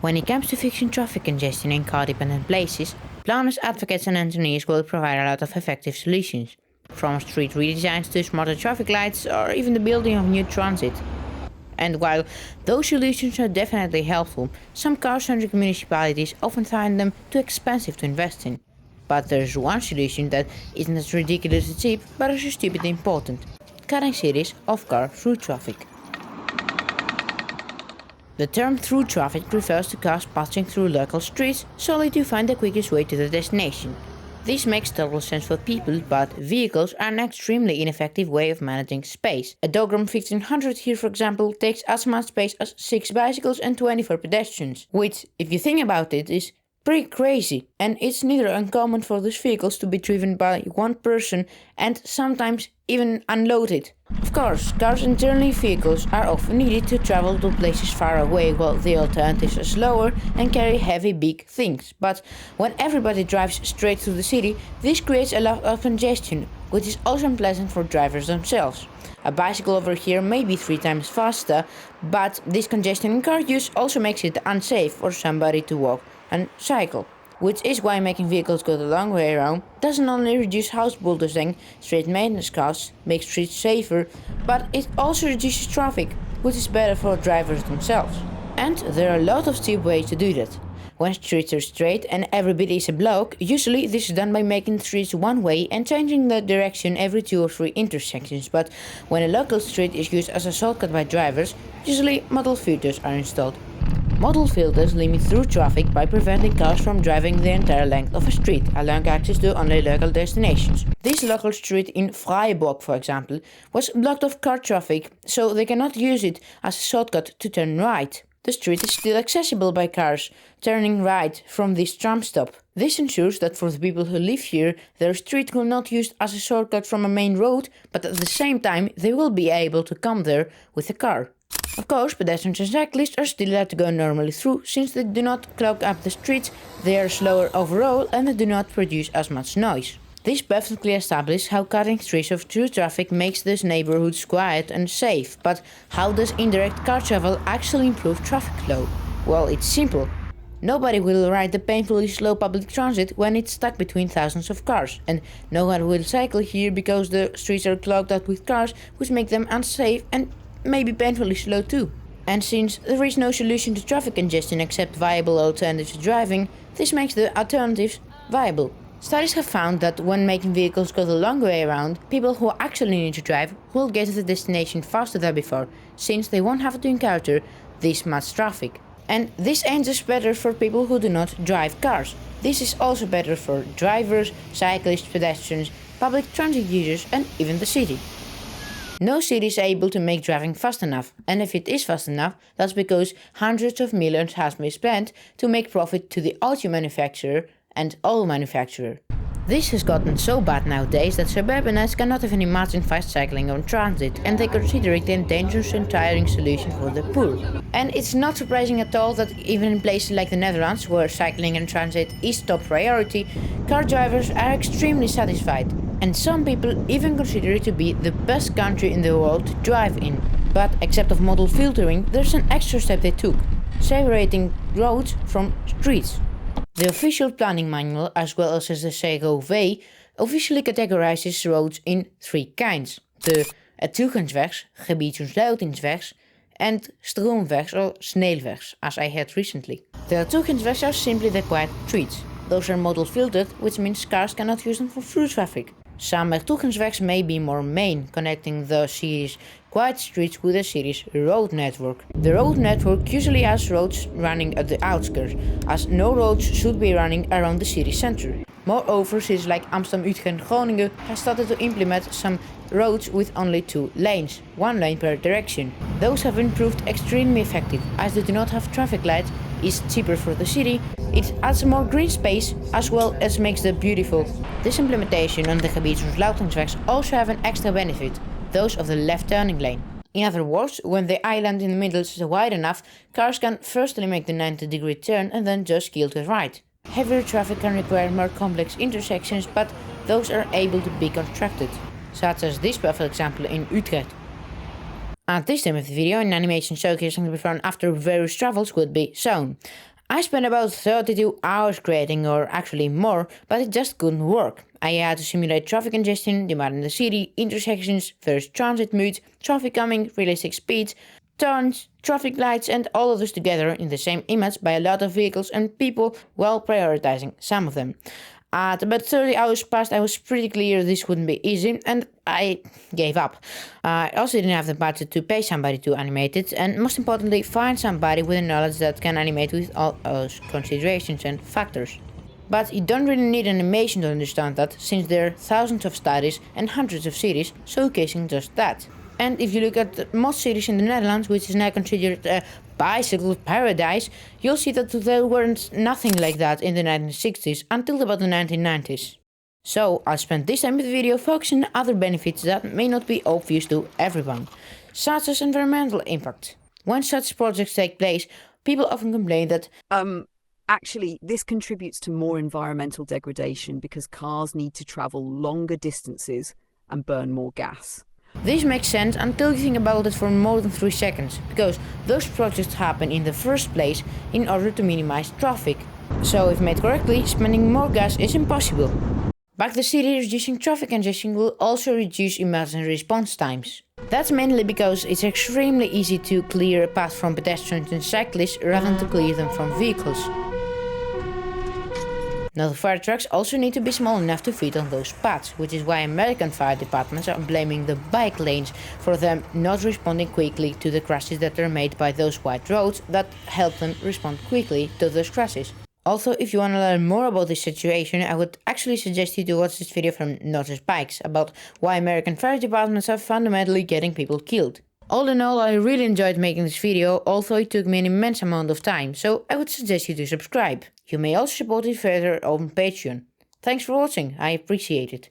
When it comes to fixing traffic congestion in car-dependent places, planners, advocates and engineers will provide a lot of effective solutions, from street redesigns to smarter traffic lights or even the building of new transit. And while those solutions are definitely helpful, some car-centric municipalities often find them too expensive to invest in. But there's one solution that isn't as ridiculously cheap but as stupidly important: cutting cities off car through traffic. The term through traffic refers to cars passing through local streets solely to find the quickest way to the destination. This makes total sense for people, but vehicles are an extremely ineffective way of managing space. A diagram 1500 here, for example, takes as much space as 6 bicycles and 24 pedestrians, which, if you think about it, is pretty crazy, and it's neither uncommon for these vehicles to be driven by one person and sometimes even unloaded. Of course, cars and journey vehicles are often needed to travel to places far away, while the alternatives are slower and carry heavy big things. But when everybody drives straight through the city, this creates a lot of congestion, which is also unpleasant for drivers themselves. A bicycle over here may be 3 times faster, but this congestion in car use also makes it unsafe for somebody to walk and cycle, which is why making vehicles go the long way around doesn't only reduce house bulldozing, street maintenance costs, make streets safer, but it also reduces traffic, which is better for drivers themselves. And there are a lot of cheap ways to do that. When streets are straight and everybody is a bloke, usually this is done by making streets one way and changing the direction every 2 or 3 intersections, but when a local street is used as a shortcut by drivers, usually model filters are installed. Model filters limit through traffic by preventing cars from driving the entire length of a street, allowing access to only local destinations. This local street in Freiburg, for example, was blocked off car traffic, so they cannot use it as a shortcut to turn right. The street is still accessible by cars turning right from this tram stop. This ensures that for the people who live here, their street will not used as a shortcut from a main road, but at the same time they will be able to come there with a car. Of course, pedestrians and cyclists are still allowed to go normally through, since they do not clog up the streets, they are slower overall and they do not produce as much noise. This perfectly establishes how cutting streets off through traffic makes these neighborhoods quiet and safe, but how does indirect car travel actually improve traffic flow? Well, it's simple. Nobody will ride the painfully slow public transit when it's stuck between thousands of cars, and no one will cycle here because the streets are clogged up with cars, which make them unsafe and maybe painfully slow too. And since there is no solution to traffic congestion except viable alternatives to driving, this makes the alternatives viable. Studies have found that when making vehicles go the long way around, people who actually need to drive will get to the destination faster than before, since they won't have to encounter this much traffic. And this ain't just better for people who do not drive cars. This is also better for drivers, cyclists, pedestrians, public transit users and even the city. No city is able to make driving fast enough, and if it is fast enough, that's because hundreds of millions has been spent to make profit to the auto manufacturer and oil manufacturer. This has gotten so bad nowadays that suburbanites cannot even imagine fast cycling on transit, and they consider it a dangerous and tiring solution for the poor. And it's not surprising at all that even in places like the Netherlands, where cycling and transit is top priority, car drivers are extremely satisfied. And some people even consider it to be the best country in the world to drive in. But except of model filtering, there's an extra step they took: separating roads from streets. The official planning manual, as well as the COV, officially categorizes roads in 3 kinds: the toegangswegs, gebiedsontsluitingswegs, and stroomwegs or sneelwegs, as I had recently. The toegangswegs are simply the quiet streets. Those are model filtered, which means cars cannot use them for through traffic. Some toegangswegs may be more main, connecting the city's quiet streets with the city's road network. The road network usually has roads running at the outskirts, as no roads should be running around the city center. Moreover, cities like Amsterdam, Utrecht and Groningen have started to implement some roads with only 2 lanes, 1 lane per direction. Those have been proved extremely effective, as they do not have traffic lights, is cheaper for the city, it adds more green space as well as makes them beautiful. This implementation on the gebiedsontsluitingswegs also have an extra benefit: those of the left turning lane. In other words, when the island in the middle is wide enough, cars can firstly make the 90-degree turn and then just keel to the right. Heavier traffic can require more complex intersections, but those are able to be constructed, such as this perfect example in Utrecht. At this time of the video, an animation showcasing the before and after various travels would be shown. I spent about 32 hours creating, or actually more, but it just couldn't work. I had to simulate traffic congestion, demand in the city, intersections, first transit modes, traffic coming, realistic speeds, turns, traffic lights, and all of this together in the same image by a lot of vehicles and people while prioritizing some of them. At about 30 hours past, I was pretty clear this wouldn't be easy, and I gave up. I also didn't have the budget to pay somebody to animate it, and most importantly, find somebody with the knowledge that can animate with all those considerations and factors. But you don't really need animation to understand that, since there are thousands of studies and hundreds of cities showcasing just that. And if you look at most cities in the Netherlands, which is now considered a bicycle paradise, you'll see that there weren't nothing like that in the 1960s until about the 1990s. So I spent this time of the video focusing on other benefits that may not be obvious to everyone, such as environmental impact. When such projects take place, people often complain that Actually, this contributes to more environmental degradation because cars need to travel longer distances and burn more gas. this makes sense until you think about it for more than 3 seconds, because those projects happen in the first place in order to minimize traffic. So if made correctly, spending more gas is impossible. Back the city, reducing traffic congestion will also reduce emergency response times. That's mainly because it's extremely easy to clear a path from pedestrians and cyclists rather than to clear them from vehicles. Now the fire trucks also need to be small enough to fit on those paths, which is why American fire departments are blaming the bike lanes for them not responding quickly to the crashes that are made by those wide roads that help them respond quickly to those crashes. Also, if you want to learn more about this situation, I would actually suggest you to watch this video from Notice Bikes about why American fire departments are fundamentally getting people killed. All in all, I really enjoyed making this video, although it took me an immense amount of time, so I would suggest you to subscribe. You may also support it further on Patreon. Thanks for watching, I appreciate it.